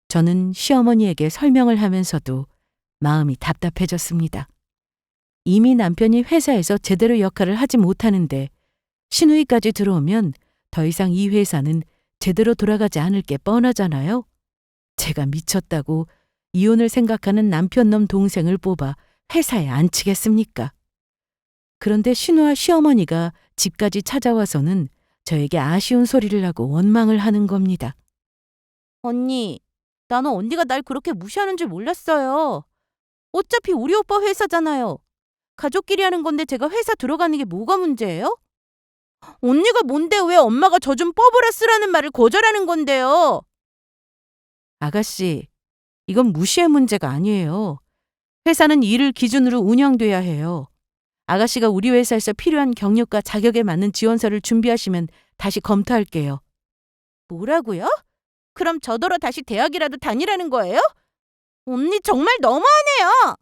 S1: 저는 시어머니에게 설명을 하면서도 마음이 답답해졌습니다. 이미 남편이 회사에서 제대로 역할을 하지 못하는데 신우이까지 들어오면 더 이상 이 회사는 제대로 돌아가지 않을 게 뻔하잖아요. 제가 미쳤다고 이혼을 생각하는 남편놈 동생을 뽑아 회사에 앉히겠습니까? 그런데 신우와 시어머니가 집까지 찾아와서는 저에게 아쉬운 소리를 하고 원망을 하는 겁니다. 언니, 나는 언니가 날 그렇게 무시하는 줄 몰랐어요. 어차피 우리 오빠 회사잖아요. 가족끼리 하는 건데 제가 회사 들어가는 게 뭐가 문제예요? 언니가 뭔데 왜 엄마가 저 좀 뽑으라 쓰라는 말을 거절하는 건데요? 아가씨, 이건 무시의 문제가 아니에요. 회사는 일을 기준으로 운영돼야 해요. 아가씨가 우리 회사에서 필요한 경력과 자격에 맞는 지원서를 준비하시면 다시 검토할게요. 뭐라고요? 그럼 저더러 다시 대학이라도 다니라는 거예요? 언니 정말 너무하네요.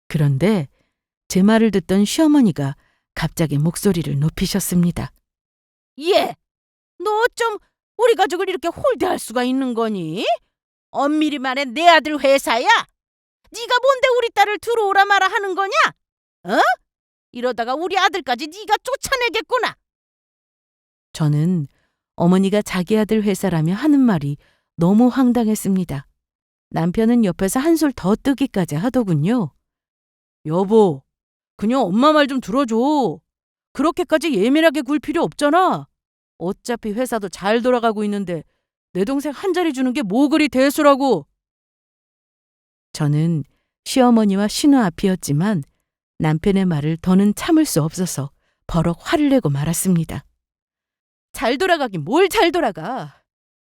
S1: 그런데 제 말을 듣던 시어머니가 갑자기 목소리를 높이셨습니다. 예, 너 어쩜 우리 가족을 이렇게 홀대할 수가 있는 거니? 엄밀히 말해 내 아들 회사야. 네가 뭔데 우리 딸을 들어오라 마라 하는 거냐? 어? 이러다가 우리 아들까지 네가 쫓아내겠구나. 저는 어머니가 자기 아들 회사라며 하는 말이 너무 황당했습니다. 남편은 옆에서 한술 더 뜨기까지 하더군요. 여보, 그냥 엄마 말 좀 들어줘. 그렇게까지 예민하게 굴 필요 없잖아. 어차피 회사도 잘 돌아가고 있는데 내 동생 한 자리 주는 게 뭐 그리 대수라고. 저는 시어머니와 신우 앞이었지만 남편의 말을 더는 참을 수 없어서 버럭 화를 내고 말았습니다. 잘 돌아가긴 뭘 잘 돌아가.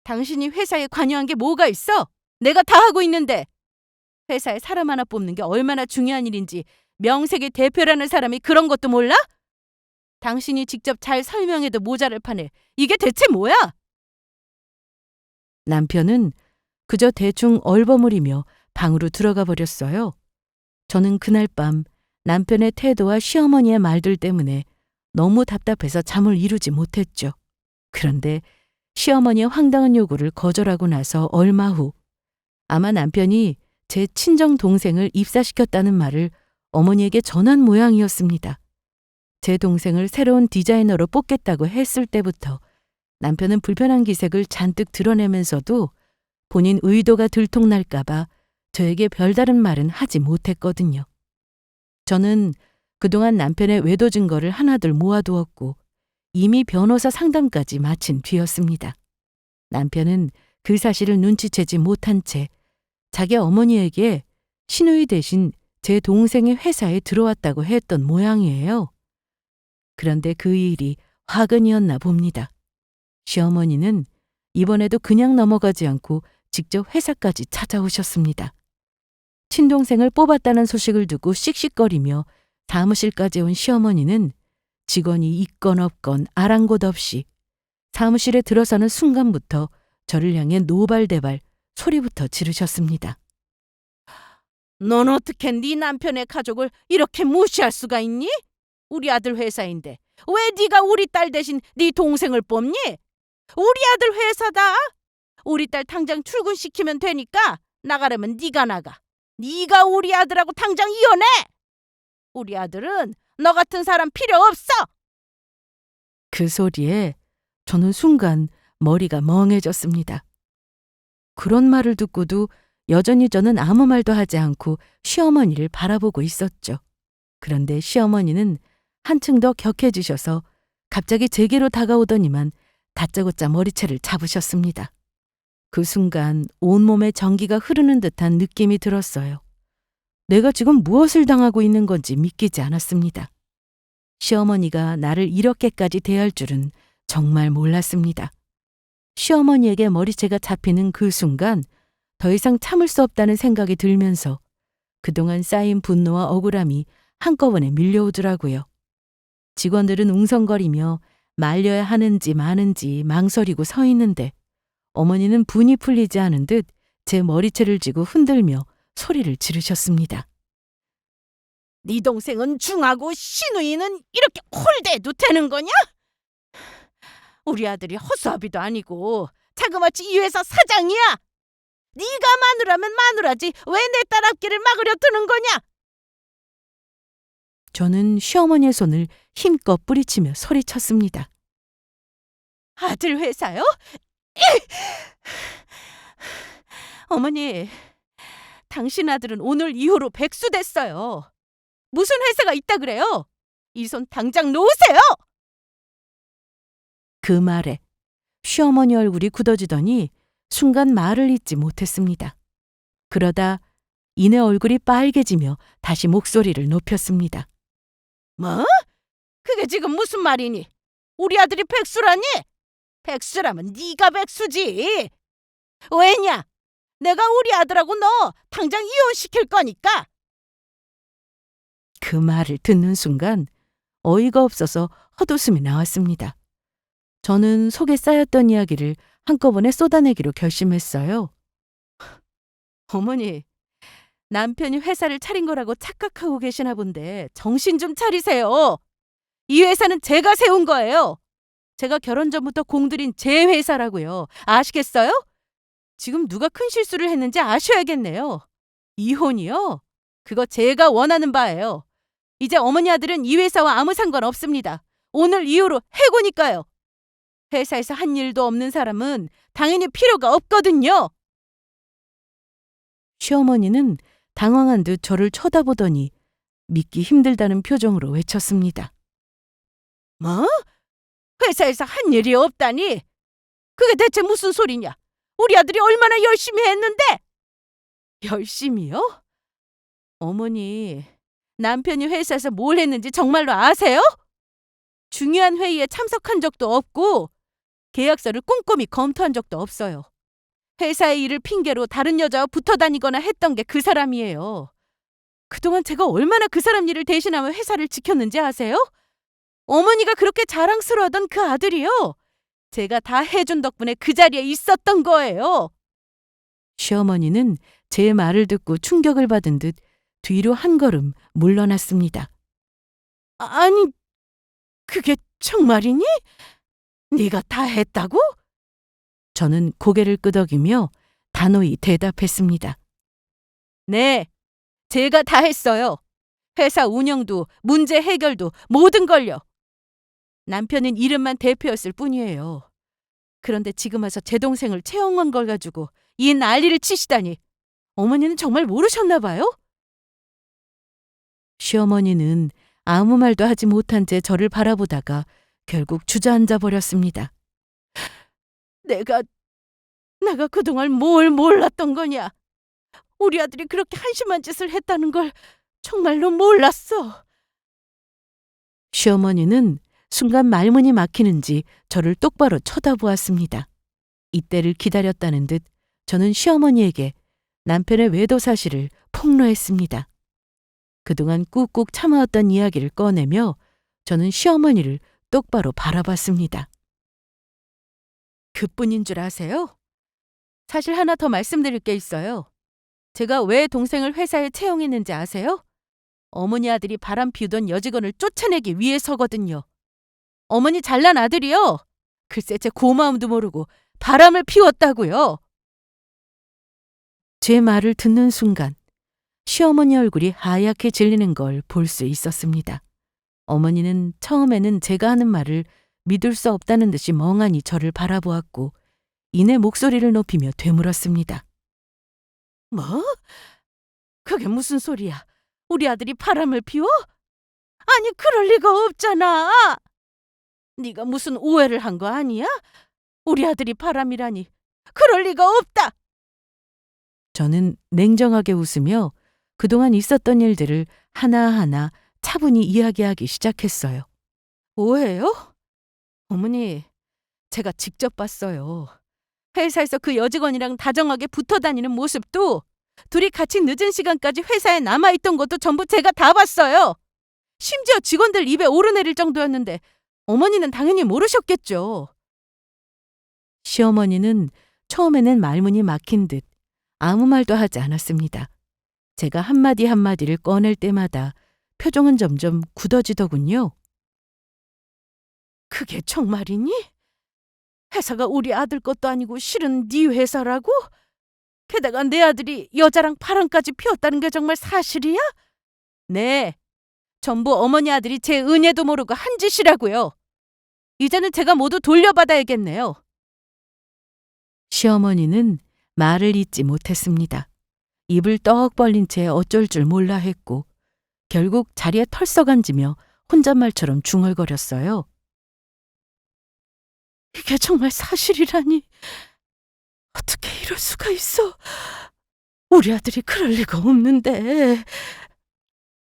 S1: 당신이 회사에 관여한 게 뭐가 있어? 내가 다 하고 있는데. 회사에 사람 하나 뽑는 게 얼마나 중요한 일인지 명색의 대표라는 사람이 그런 것도 몰라? 당신이 직접 잘 설명해도 모자랄 판에 이게 대체 뭐야? 남편은 그저 대충 얼버무리며 방으로 들어가 버렸어요. 저는 그날 밤 남편의 태도와 시어머니의 말들 때문에 너무 답답해서 잠을 이루지 못했죠. 그런데 시어머니의 황당한 요구를 거절하고 나서 얼마 후 아마 남편이 제 친정 동생을 입사시켰다는 말을 어머니에게 전한 모양이었습니다. 제 동생을 새로운 디자이너로 뽑겠다고 했을 때부터 남편은 불편한 기색을 잔뜩 드러내면서도 본인 의도가 들통날까봐 저에게 별다른 말은 하지 못했거든요. 저는 그동안 남편의 외도 증거를 하나둘 모아두었고 이미 변호사 상담까지 마친 뒤였습니다. 남편은 그 사실을 눈치채지 못한 채 자기 어머니에게 시누이 대신 제 동생의 회사에 들어왔다고 했던 모양이에요. 그런데 그 일이 화근이었나 봅니다. 시어머니는 이번에도 그냥 넘어가지 않고 직접 회사까지 찾아오셨습니다. 친동생을 뽑았다는 소식을 두고 씩씩거리며 사무실까지 온 시어머니는 직원이 있건 없건 아랑곳 없이 사무실에 들어서는 순간부터 저를 향해 노발대발 소리부터 지르셨습니다. 넌 어떻게 네 남편의 가족을 이렇게 무시할 수가 있니? 우리 아들 회사인데 왜 네가 우리 딸 대신 네 동생을 뽑니? 우리 아들 회사다. 우리 딸 당장 출근시키면 되니까 나가려면 네가 나가. 네가 우리 아들하고 당장 이혼해. 우리 아들은 너 같은 사람 필요 없어. 그 소리에 저는 순간 머리가 멍해졌습니다. 그런 말을 듣고도 여전히 저는 아무 말도 하지 않고 시어머니를 바라보고 있었죠. 그런데 시어머니는 한층 더 격해지셔서 갑자기 제게로 다가오더니만 다짜고짜 머리채를 잡으셨습니다. 그 순간 온몸에 전기가 흐르는 듯한 느낌이 들었어요. 내가 지금 무엇을 당하고 있는 건지 믿기지 않았습니다. 시어머니가 나를 이렇게까지 대할 줄은 정말 몰랐습니다. 시어머니에게 머리채가 잡히는 그 순간 더 이상 참을 수 없다는 생각이 들면서 그동안 쌓인 분노와 억울함이 한꺼번에 밀려오더라고요. 직원들은 웅성거리며 말려야 하는지 마는지 망설이고 서 있는데 어머니는 분이 풀리지 않은 듯 제 머리채를 쥐고 흔들며 소리를 지르셨습니다. 네 동생은 중하고 시누이는 이렇게 홀대해도 되는 거냐? 우리 아들이 허수아비도 아니고 자그마치 이 회사 사장이야. 네가 마누라면 마누라지 왜 내 딸 앞길을 막으려 드는 거냐? 저는 시어머니의 손을 힘껏 뿌리치며 소리쳤습니다. 아들 회사요? 어머니, 당신 아들은 오늘 이후로 백수됐어요. 무슨 회사가 있다 그래요? 이 손 당장 놓으세요! 그 말에 시어머니 얼굴이 굳어지더니 순간 말을 잇지 못했습니다. 그러다 이내 얼굴이 빨개지며 다시 목소리를 높였습니다.
S2: 뭐? 그게 지금 무슨 말이니? 우리 아들이 백수라니? 백수라면 네가 백수지. 왜냐? 내가 우리 아들하고 너 당장 이혼시킬 거니까.
S1: 그 말을 듣는 순간 어이가 없어서 헛웃음이 나왔습니다. 저는 속에 쌓였던 이야기를 한꺼번에 쏟아내기로 결심했어요. 어머니, 남편이 회사를 차린 거라고 착각하고 계시나 본데 정신 좀 차리세요. 이 회사는 제가 세운 거예요. 제가 결혼 전부터 공들인 제 회사라고요. 아시겠어요? 지금 누가 큰 실수를 했는지 아셔야겠네요. 이혼이요? 그거 제가 원하는 바예요. 이제 어머니 아들은 이 회사와 아무 상관 없습니다. 오늘 이후로 해고니까요. 회사에서 한 일도 없는 사람은 당연히 필요가 없거든요. 시어머니는 당황한 듯 저를 쳐다보더니 믿기 힘들다는 표정으로 외쳤습니다.
S2: 뭐? 회사에서 한 일이 없다니? 그게 대체 무슨 소리냐? 우리 아들이 얼마나 열심히 했는데?
S1: 열심히요? 어머니, 남편이 회사에서 뭘 했는지 정말로 아세요? 중요한 회의에 참석한 적도 없고 계약서를 꼼꼼히 검토한 적도 없어요. 회사의 일을 핑계로 다른 여자와 붙어 다니거나 했던 게 그 사람이에요. 그동안 제가 얼마나 그 사람 일을 대신하며 회사를 지켰는지 아세요? 어머니가 그렇게 자랑스러워하던 그 아들이요. 제가 다 해준 덕분에 그 자리에 있었던 거예요. 시어머니는 제 말을 듣고 충격을 받은 듯 뒤로 한 걸음 물러났습니다.
S2: 아니, 그게 정말이니? 네가 다 했다고?
S1: 저는 고개를 끄덕이며 단호히 대답했습니다. 네, 제가 다 했어요. 회사 운영도 문제 해결도 모든 걸요. 남편은 이름만 대표였을 뿐이에요. 그런데 지금 와서 제 동생을 채용한 걸 가지고 이 난리를 치시다니 어머니는 정말 모르셨나 봐요? 시어머니는 아무 말도 하지 못한 채 저를 바라보다가 결국 주저앉아 버렸습니다.
S2: 내가 그동안 뭘 몰랐던 거냐? 우리 아들이 그렇게 한심한 짓을 했다는 걸 정말로 몰랐어.
S1: 시어머니는 순간 말문이 막히는지 저를 똑바로 쳐다보았습니다. 이때를 기다렸다는 듯 저는 시어머니에게 남편의 외도 사실을 폭로했습니다. 그동안 꾹꾹 참아왔던 이야기를 꺼내며 저는 시어머니를 똑바로 바라봤습니다. 그뿐인 줄 아세요? 사실 하나 더 말씀드릴 게 있어요. 제가 왜 동생을 회사에 채용했는지 아세요? 어머니 아들이 바람 피우던 여직원을 쫓아내기 위해서거든요. 어머니 잘난 아들이요. 글쎄 제 고마움도 모르고 바람을 피웠다고요. 제 말을 듣는 순간 시어머니 얼굴이 하얗게 질리는 걸 볼 수 있었습니다. 어머니는 처음에는 제가 하는 말을 믿을 수 없다는 듯이 멍하니 저를 바라보았고 이내 목소리를 높이며 되물었습니다.
S2: 뭐? 그게 무슨 소리야? 우리 아들이 바람을 피워? 아니, 그럴 리가 없잖아. 네가 무슨 오해를 한 거 아니야? 우리 아들이 바람이라니. 그럴 리가 없다.
S1: 저는 냉정하게 웃으며 그동안 있었던 일들을 하나하나 차분히 이야기하기 시작했어요. 오해요? 어머니, 제가 직접 봤어요. 회사에서 그 여직원이랑 다정하게 붙어 다니는 모습도 둘이 같이 늦은 시간까지 회사에 남아있던 것도 전부 제가 다 봤어요. 심지어 직원들 입에 오르내릴 정도였는데 어머니는 당연히 모르셨겠죠. 시어머니는 처음에는 말문이 막힌 듯 아무 말도 하지 않았습니다. 제가 한마디 한마디를 꺼낼 때마다 표정은 점점 굳어지더군요.
S2: 그게 정말이니? 회사가 우리 아들 것도 아니고 실은 네 회사라고? 게다가 내 아들이 여자랑 바람까지 피웠다는 게 정말 사실이야?
S1: 네, 전부 어머니 아들이 제 은혜도 모르고 한 짓이라고요. 이제는 제가 모두 돌려받아야겠네요. 시어머니는 말을 잇지 못했습니다. 입을 떡 벌린 채 어쩔 줄 몰라 했고 결국 자리에 털썩 앉으며 혼잣말처럼 중얼거렸어요.
S2: 이게 정말 사실이라니. 어떻게 이럴 수가 있어? 우리 아들이 그럴 리가 없는데.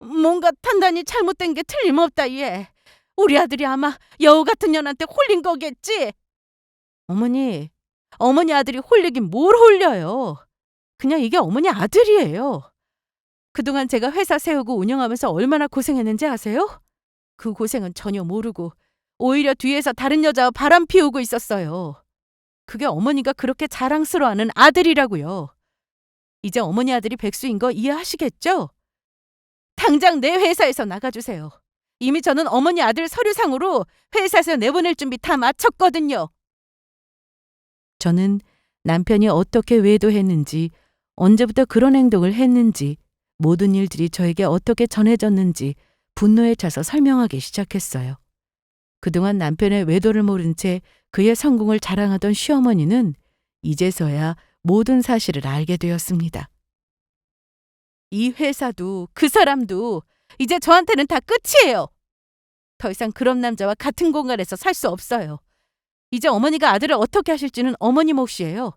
S2: 뭔가 판단이 잘못된 게 틀림없다, 얘. 우리 아들이 아마 여우 같은 년한테 홀린 거겠지? 어머니 아들이 홀리긴 뭘 홀려요. 그냥 이게 어머니 아들이에요. 그동안 제가 회사 세우고 운영하면서 얼마나 고생했는지 아세요? 그 고생은 전혀 모르고 오히려 뒤에서 다른 여자와 바람 피우고 있었어요. 그게 어머니가 그렇게 자랑스러워하는 아들이라고요. 이제 어머니 아들이 백수인 거 이해하시겠죠? 당장 내 회사에서 나가주세요. 이미 저는 어머니 아들 서류상으로 회사에서 내보낼 준비 다 마쳤거든요. 저는 남편이 어떻게 외도했는지, 언제부터 그런 행동을 했는지, 모든 일들이 저에게 어떻게 전해졌는지 분노에 차서 설명하기 시작했어요. 그동안 남편의 외도를 모른 채 그의 성공을 자랑하던 시어머니는 이제서야 모든 사실을 알게 되었습니다. 이 회사도 그 사람도 이제 저한테는 다 끝이에요. 더 이상 그런 남자와 같은 공간에서 살 수 없어요. 이제 어머니가 아들을 어떻게 하실지는 어머니 몫이에요.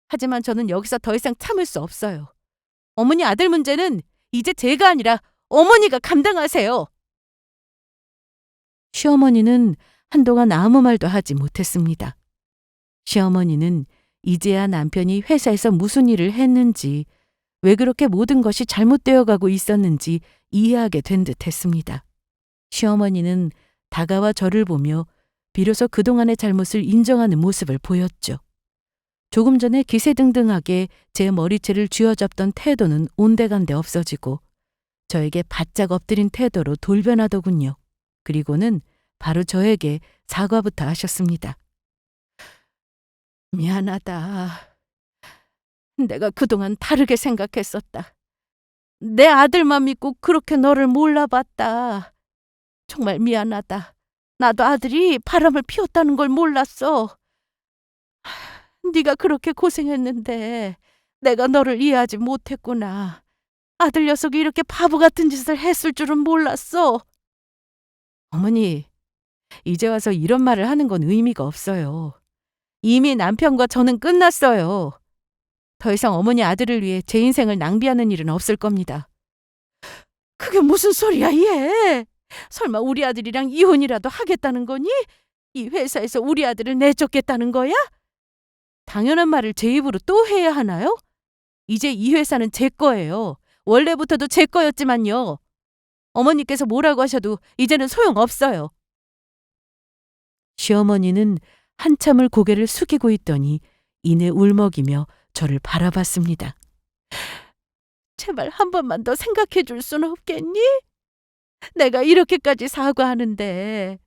S2: 하지만 저는 여기서 더 이상 참을 수 없어요. 어머니 아들 문제는 이제 제가 아니라 어머니가 감당하세요. 시어머니는 한동안 아무 말도 하지 못했습니다. 시어머니는 이제야 남편이 회사에서 무슨 일을 했는지, 왜 그렇게 모든 것이 잘못되어 가고 있었는지 이해하게 된 듯 했습니다. 시어머니는 다가와 저를 보며 비로소 그동안의 잘못을 인정하는 모습을 보였죠. 조금 전에 기세등등하게 제 머리채를 쥐어잡던 태도는 온데간데 없어지고 저에게 바짝 엎드린 태도로 돌변하더군요. 그리고는 바로 저에게 사과부터 하셨습니다. 미안하다. 내가 그동안 다르게 생각했었다. 내 아들만 믿고 그렇게 너를 몰라봤다. 정말 미안하다. 나도 아들이 바람을 피웠다는 걸 몰랐어. 네가 그렇게 고생했는데 내가 너를 이해하지 못했구나. 아들 녀석이 이렇게 바보 같은 짓을 했을 줄은 몰랐어. 어머니, 이제 와서 이런 말을 하는 건 의미가 없어요. 이미 남편과 저는 끝났어요. 더 이상 어머니 아들을 위해 제 인생을 낭비하는 일은 없을 겁니다. 그게 무슨 소리야, 얘? 설마 우리 아들이랑 이혼이라도 하겠다는 거니? 이 회사에서 우리 아들을 내쫓겠다는 거야? 당연한 말을 제 입으로 또 해야 하나요? 이제 이 회사는 제 거예요. 원래부터도 제 거였지만요. 어머니께서 뭐라고 하셔도 이제는 소용없어요. 시어머니는 한참을 고개를 숙이고 있더니 이내 울먹이며 저를 바라봤습니다. 제발 한 번만 더 생각해 줄 수는 없겠니? 내가 이렇게까지 사과하는데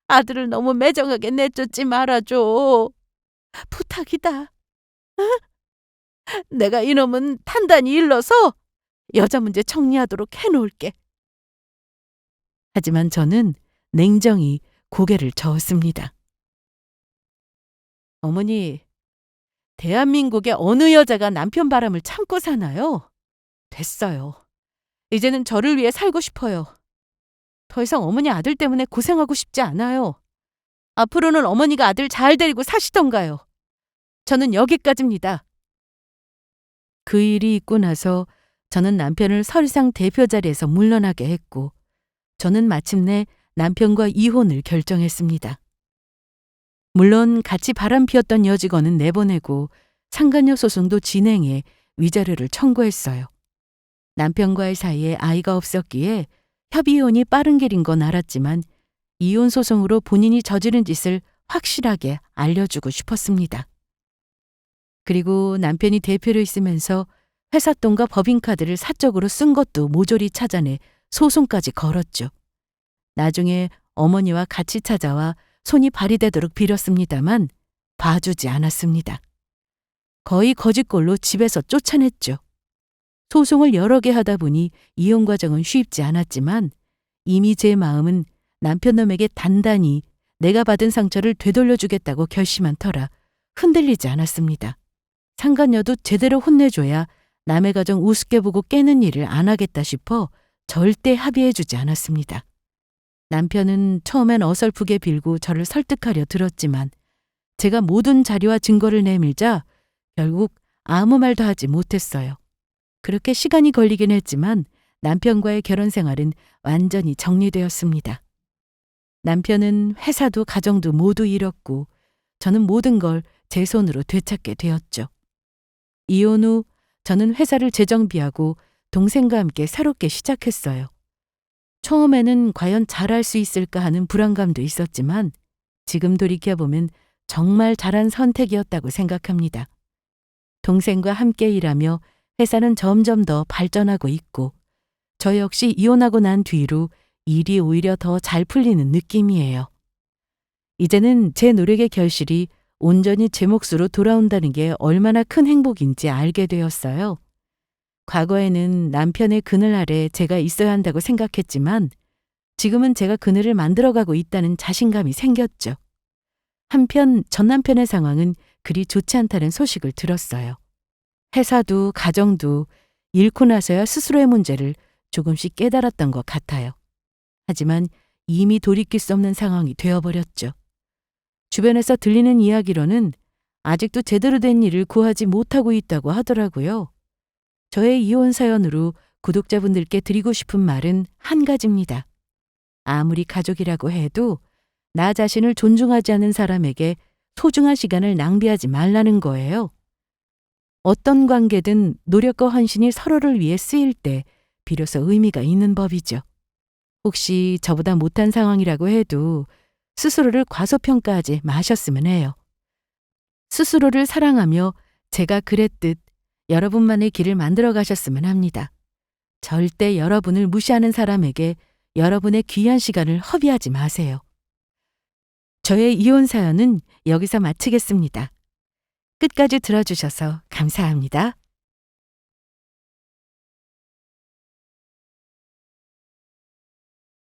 S2: 아들을 너무 매정하게 내쫓지 말아줘. 부탁이다. 내가 이놈은 단단히 일러서 여자 문제 정리하도록 해놓을게. 하지만 저는 냉정히 고개를 저었습니다. 어머니, 대한민국의 어느 여자가 남편 바람을 참고 사나요? 됐어요. 이제는 저를 위해 살고 싶어요. 더 이상 어머니 아들 때문에 고생하고 싶지 않아요. 앞으로는 어머니가 아들 잘 데리고 사시던가요. 저는 여기까지입니다. 그 일이 있고 나서 저는 남편을 서류상 대표 자리에서 물러나게 했고 저는 마침내 남편과 이혼을 결정했습니다. 물론 같이 바람 피웠던 여직원은 내보내고 상간녀 소송도 진행해 위자료를 청구했어요. 남편과의 사이에 아이가 없었기에 협의이혼이 빠른 길인 건 알았지만 이혼 소송으로 본인이 저지른 짓을 확실하게 알려주고 싶었습니다. 그리고 남편이 대표로 있으면서 회사 돈과 법인카드를 사적으로 쓴 것도 모조리 찾아내 소송까지 걸었죠. 나중에 어머니와 같이 찾아와 손이 발휘되도록 빌었습니다만 봐주지 않았습니다. 거의 거짓골로 집에서 쫓아냈죠. 소송을 여러 개 하다 보니 이혼 과정은 쉽지 않았지만 이미 제 마음은 남편놈에게 단단히 내가 받은 상처를 되돌려주겠다고 결심한 터라 흔들리지 않았습니다. 상간녀도 제대로 혼내줘야 남의 가정 우습게 보고 깨는 일을 안 하겠다 싶어 절대 합의해주지 않았습니다. 남편은 처음엔 어설프게 빌고 저를 설득하려 들었지만
S1: 제가 모든 자료와 증거를 내밀자 결국 아무 말도 하지 못했어요. 그렇게 시간이 걸리긴 했지만 남편과의 결혼 생활은 완전히 정리되었습니다. 남편은 회사도 가정도 모두 잃었고 저는 모든 걸 제 손으로 되찾게 되었죠. 이혼 후 저는 회사를 재정비하고 동생과 함께 새롭게 시작했어요. 처음에는 과연 잘할 수 있을까 하는 불안감도 있었지만 지금 돌이켜보면 정말 잘한 선택이었다고 생각합니다. 동생과 함께 일하며 회사는 점점 더 발전하고 있고 저 역시 이혼하고 난 뒤로 일이 오히려 더 잘 풀리는 느낌이에요. 이제는 제 노력의 결실이 온전히 제 몫으로 돌아온다는 게 얼마나 큰 행복인지 알게 되었어요. 과거에는 남편의 그늘 아래 제가 있어야 한다고 생각했지만 지금은 제가 그늘을 만들어가고 있다는 자신감이 생겼죠. 한편 전 남편의 상황은 그리 좋지 않다는 소식을 들었어요. 회사도 가정도 잃고 나서야 스스로의 문제를 조금씩 깨달았던 것 같아요. 하지만 이미 돌이킬 수 없는 상황이 되어버렸죠. 주변에서 들리는 이야기로는 아직도 제대로 된 일을 구하지 못하고 있다고 하더라고요. 저의 이혼 사연으로 구독자분들께 드리고 싶은 말은 한 가지입니다. 아무리 가족이라고 해도 나 자신을 존중하지 않는 사람에게 소중한 시간을 낭비하지 말라는 거예요. 어떤 관계든 노력과 헌신이 서로를 위해 쓰일 때 비로소 의미가 있는 법이죠. 혹시 저보다 못한 상황이라고 해도 스스로를 과소평가하지 마셨으면 해요. 스스로를 사랑하며 제가 그랬듯 여러분만의 길을 만들어 가셨으면 합니다. 절대 여러분을 무시하는 사람에게 여러분의 귀한 시간을 허비하지 마세요. 저의 이혼 사연은 여기서 마치겠습니다. 끝까지 들어주셔서 감사합니다.